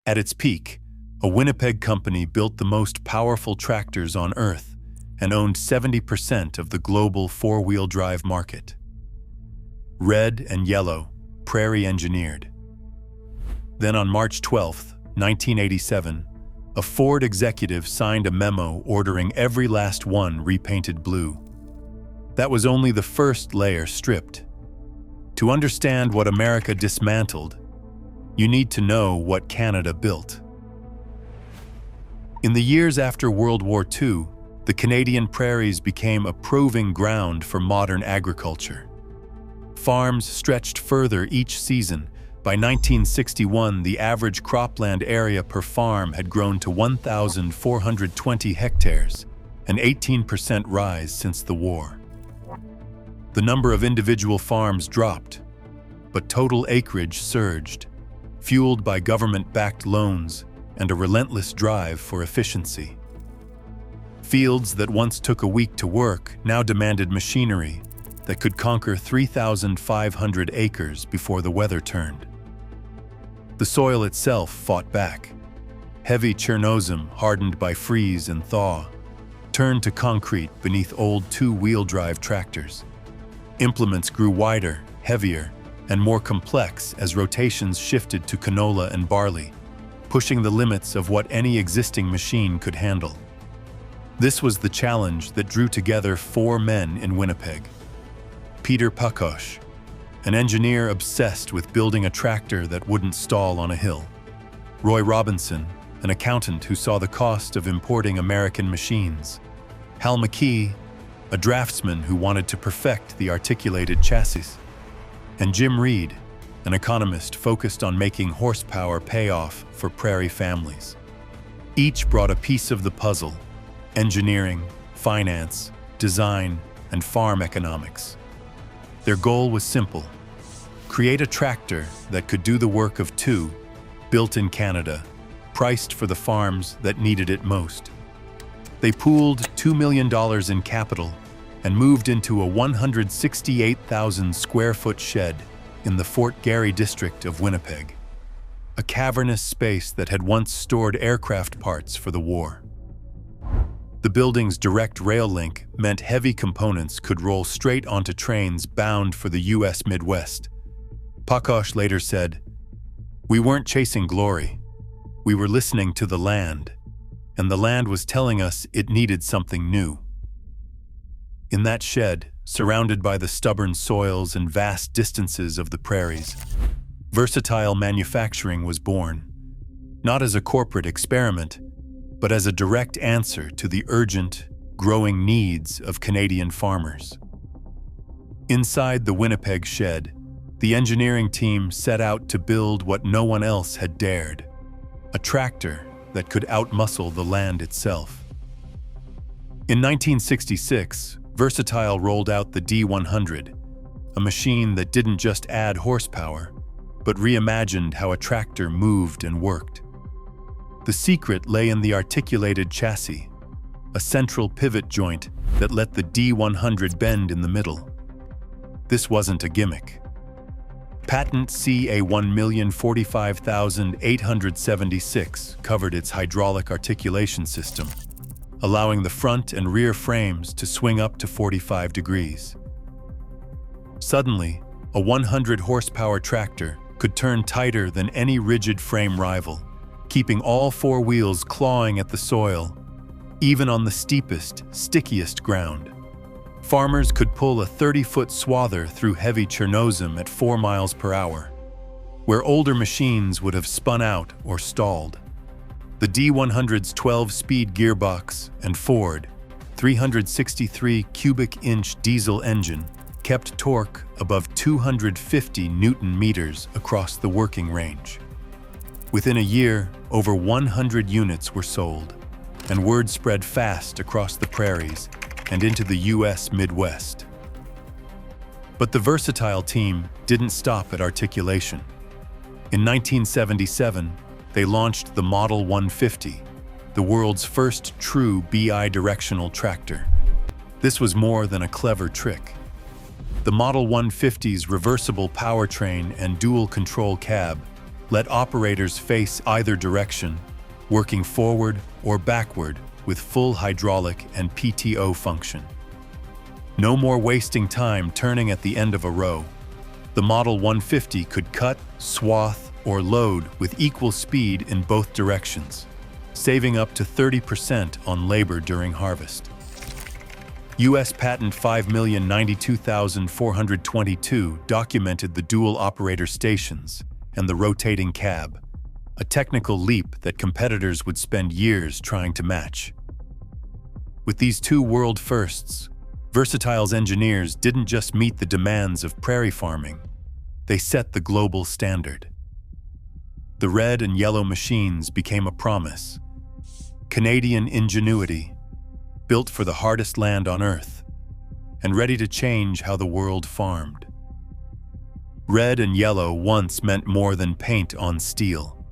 At its peak, a Winnipeg company built the most powerful tractors on Earth and owned 70% of the global four-wheel drive market. Red and yellow, Prairie engineered. Then on March 12, 1987, a Ford executive signed a memo ordering every last one repainted blue. That was only the first layer stripped. To understand what America dismantled, you need to know what Canada built. In the years after World War II, the Canadian prairies became a proving ground for modern agriculture. Farms stretched further each season. By 1961, the average cropland area per farm had grown to 1,420 hectares, an 18% rise since the war. The number of individual farms dropped, but total acreage surged, fueled by government-backed loans and a relentless drive for efficiency. Fields that once took a week to work now demanded machinery that could conquer 3,500 acres before the weather turned. The soil itself fought back. Heavy Chernozem, hardened by freeze and thaw, turned to concrete beneath old two-wheel drive tractors. Implements grew wider, heavier, and more complex as rotations shifted to canola and barley, pushing the limits of what any existing machine could handle. This was the challenge that drew together four men in Winnipeg. Peter Pakosh, an engineer obsessed with building a tractor that wouldn't stall on a hill. Roy Robinson, an accountant who saw the cost of importing American machines. Hal McKee, a draftsman who wanted to perfect the articulated chassis. And Jim Reed, an economist focused on making horsepower pay off for prairie families. Each brought a piece of the puzzle: engineering, finance, design, and farm economics. Their goal was simple: create a tractor that could do the work of two, built in Canada, priced for the farms that needed it most. They pooled $2 million in capital and moved into a 168,000 square foot shed in the Fort Garry district of Winnipeg, a cavernous space that had once stored aircraft parts for the war. The building's direct rail link meant heavy components could roll straight onto trains bound for the U.S. Midwest. Pakosh later said, "We weren't chasing glory. We were listening to the land, and the land was telling us it needed something new." In that shed, surrounded by the stubborn soils and vast distances of the prairies, versatile manufacturing was born, not as a corporate experiment, but as a direct answer to the urgent, growing needs of Canadian farmers. Inside the Winnipeg shed, the engineering team set out to build what no one else had dared: a tractor that could outmuscle the land itself. In 1966, Versatile rolled out the D100, a machine that didn't just add horsepower, but reimagined how a tractor moved and worked. The secret lay in the articulated chassis, a central pivot joint that let the D100 bend in the middle. This wasn't a gimmick. Patent CA 1,045,876 covered its hydraulic articulation system, allowing the front and rear frames to swing up to 45 degrees. Suddenly, a 100-horsepower tractor could turn tighter than any rigid frame rival, keeping all four wheels clawing at the soil, even on the steepest, stickiest ground. Farmers could pull a 30-foot swather through heavy Chernozem at 4 miles per hour, where older machines would have spun out or stalled. The D100's 12-speed gearbox and Ford 363 cubic-inch diesel engine kept torque above 250 Newton-meters across the working range. Within a year, over 100 units were sold, and word spread fast across the prairies and into the U.S. Midwest. But the Versatile team didn't stop at articulation. In 1977, they launched the Model 150, the world's first true bidirectional tractor. This was more than a clever trick. The Model 150's reversible powertrain and dual-control cab let operators face either direction, working forward or backward with full hydraulic and PTO function. No more wasting time turning at the end of a row. The Model 150 could cut, swath, or load with equal speed in both directions, saving up to 30% on labor during harvest. U.S. Patent 5,092,422 documented the dual operator stations and the rotating cab, a technical leap that competitors would spend years trying to match. With these two world firsts, Versatile's engineers didn't just meet the demands of prairie farming, they set the global standard. The red and yellow machines became a promise. Canadian ingenuity, built for the hardest land on Earth, and ready to change how the world farmed. Red and yellow once meant more than paint on steel.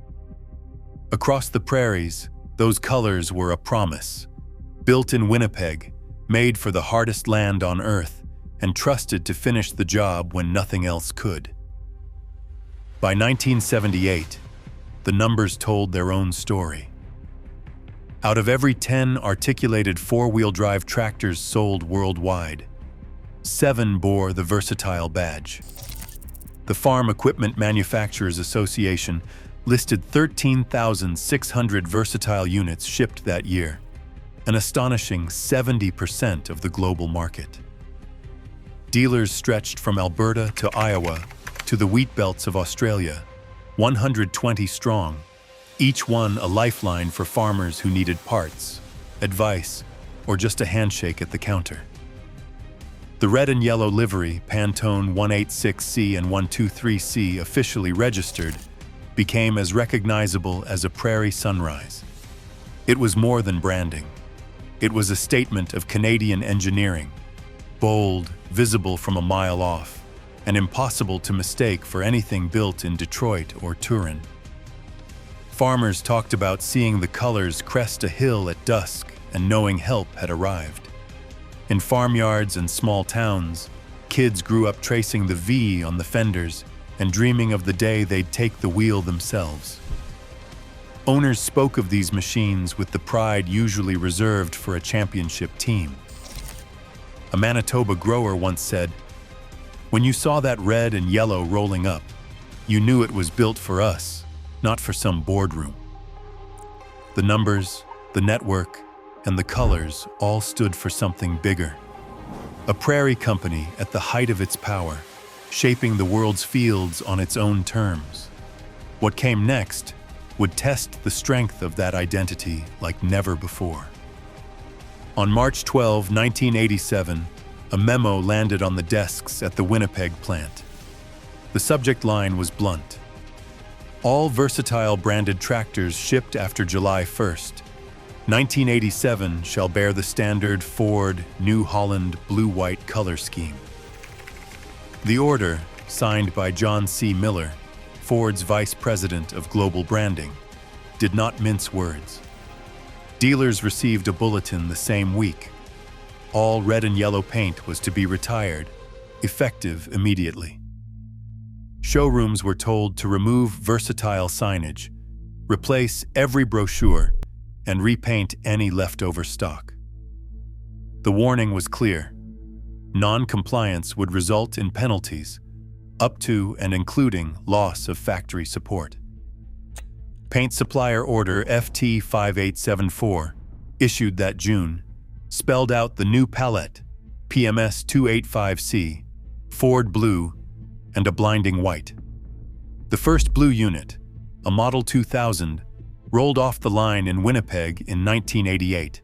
Across the prairies, those colors were a promise. Built in Winnipeg, made for the hardest land on Earth, and trusted to finish the job when nothing else could. By 1978, the numbers told their own story. Out of every 10 articulated four-wheel drive tractors sold worldwide, 7 bore the Versatile badge. The Farm Equipment Manufacturers Association listed 13,600 Versatile units shipped that year, an astonishing 70% of the global market. Dealers stretched from Alberta to Iowa to the wheat belts of Australia, 120 strong, each one a lifeline for farmers who needed parts, advice, or just a handshake at the counter. The red and yellow livery, Pantone 186C and 123C officially registered, became as recognizable as a prairie sunrise. It was more than branding. It was a statement of Canadian engineering, bold, visible from a mile off, and impossible to mistake for anything built in Detroit or Turin. Farmers talked about seeing the colors crest a hill at dusk and knowing help had arrived. In farmyards and small towns, kids grew up tracing the V on the fenders and dreaming of the day they'd take the wheel themselves. Owners spoke of these machines with the pride usually reserved for a championship team. A Manitoba grower once said, "When you saw that red and yellow rolling up, you knew it was built for us, not for some boardroom." The numbers, the network, and the colors all stood for something bigger. A prairie company at the height of its power, shaping the world's fields on its own terms. What came next would test the strength of that identity like never before. On March 12, 1987, a memo landed on the desks at the Winnipeg plant. The subject line was blunt. All Versatile branded tractors shipped after July 1st, 1987 shall bear the standard Ford New Holland blue-white color scheme. The order, signed by John C. Miller, Ford's vice president of global branding, did not mince words. Dealers received a bulletin the same week. All red and yellow paint was to be retired, effective immediately. Showrooms were told to remove Versatile signage, replace every brochure, and repaint any leftover stock. The warning was clear. Non-compliance would result in penalties, up to and including loss of factory support. Paint supplier order FT5874, issued that June, spelled out the new palette, PMS 285C, Ford blue, and a blinding white. The first blue unit, a Model 2000, rolled off the line in Winnipeg in 1988.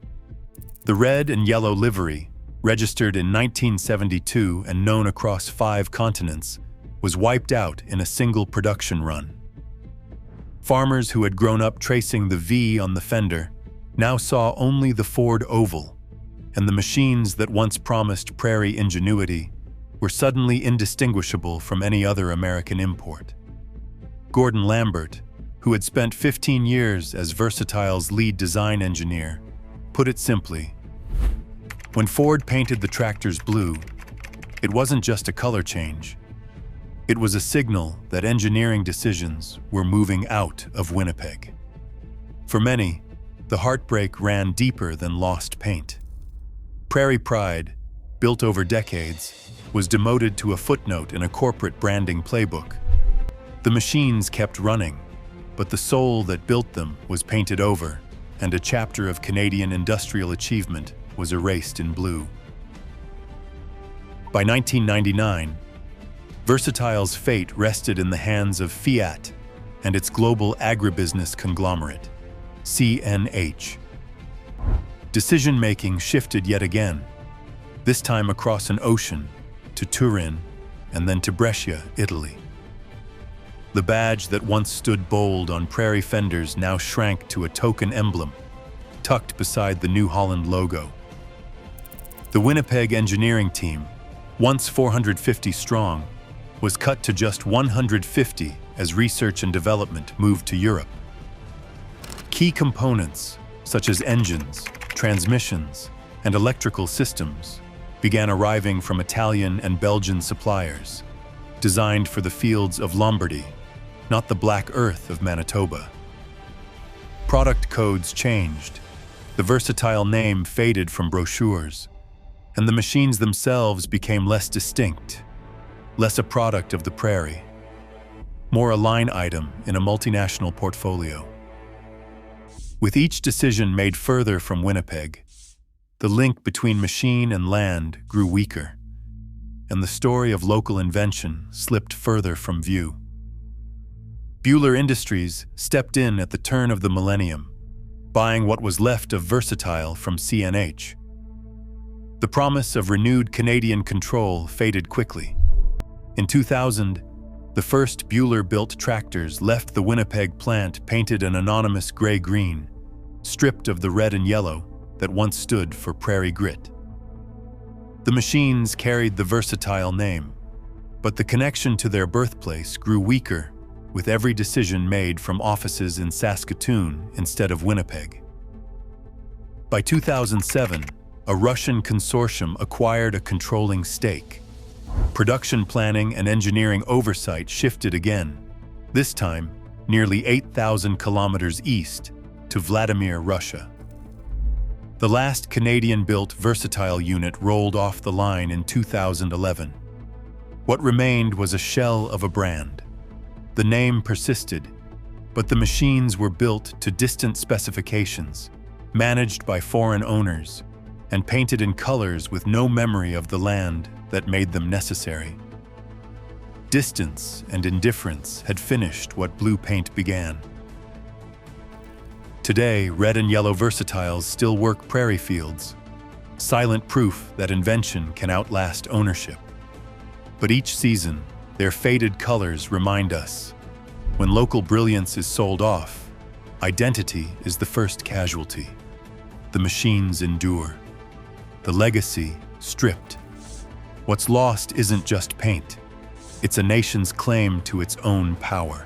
The red and yellow livery, registered in 1972 and known across 5 continents, was wiped out in a single production run. Farmers who had grown up tracing the V on the fender now saw only the Ford oval, and the machines that once promised prairie ingenuity were suddenly indistinguishable from any other American import. Gordon Lambert, who had spent 15 years as Versatile's lead design engineer, put it simply: when Ford painted the tractors blue, it wasn't just a color change. It was a signal that engineering decisions were moving out of Winnipeg. For many, the heartbreak ran deeper than lost paint. Prairie pride, built over decades, was demoted to a footnote in a corporate branding playbook. The machines kept running, but the soul that built them was painted over, and a chapter of Canadian industrial achievement was erased in blue. By 1999, Versatile's fate rested in the hands of Fiat and its global agribusiness conglomerate, CNH. Decision-making shifted yet again, this time across an ocean to Turin and then to Brescia, Italy. The badge that once stood bold on Prairie fenders now shrank to a token emblem, tucked beside the New Holland logo. The Winnipeg engineering team, once 450 strong, was cut to just 150 as research and development moved to Europe. Key components, such as engines, transmissions, and electrical systems, began arriving from Italian and Belgian suppliers, designed for the fields of Lombardy, not the black earth of Manitoba. Product codes changed, the Versatile name faded from brochures, and the machines themselves became less distinct, less a product of the Prairie, more a line item in a multinational portfolio. With each decision made further from Winnipeg, the link between machine and land grew weaker, and the story of local invention slipped further from view. Buehler Industries stepped in at the turn of the millennium, buying what was left of Versatile from CNH. The promise of renewed Canadian control faded quickly. In 2000, the first Buehler-built tractors left the Winnipeg plant painted an anonymous gray-green, stripped of the red and yellow that once stood for Prairie grit. The machines carried the Versatile name, but the connection to their birthplace grew weaker with every decision made from offices in Saskatoon instead of Winnipeg. By 2007, a Russian consortium acquired a controlling stake. Production planning and engineering oversight shifted again, this time nearly 8,000 kilometers east to Vladimir, Russia. The last Canadian-built Versatile unit rolled off the line in 2011. What remained was a shell of a brand. The name persisted, but the machines were built to distant specifications, managed by foreign owners, and painted in colors with no memory of the land that made them necessary. Distance and indifference had finished what blue paint began. Today, red and yellow Versatiles still work Prairie fields, silent proof that invention can outlast ownership. But each season, their faded colors remind us, when local brilliance is sold off, identity is the first casualty. The machines endure. The legacy stripped. What's lost isn't just paint. It's a nation's claim to its own power.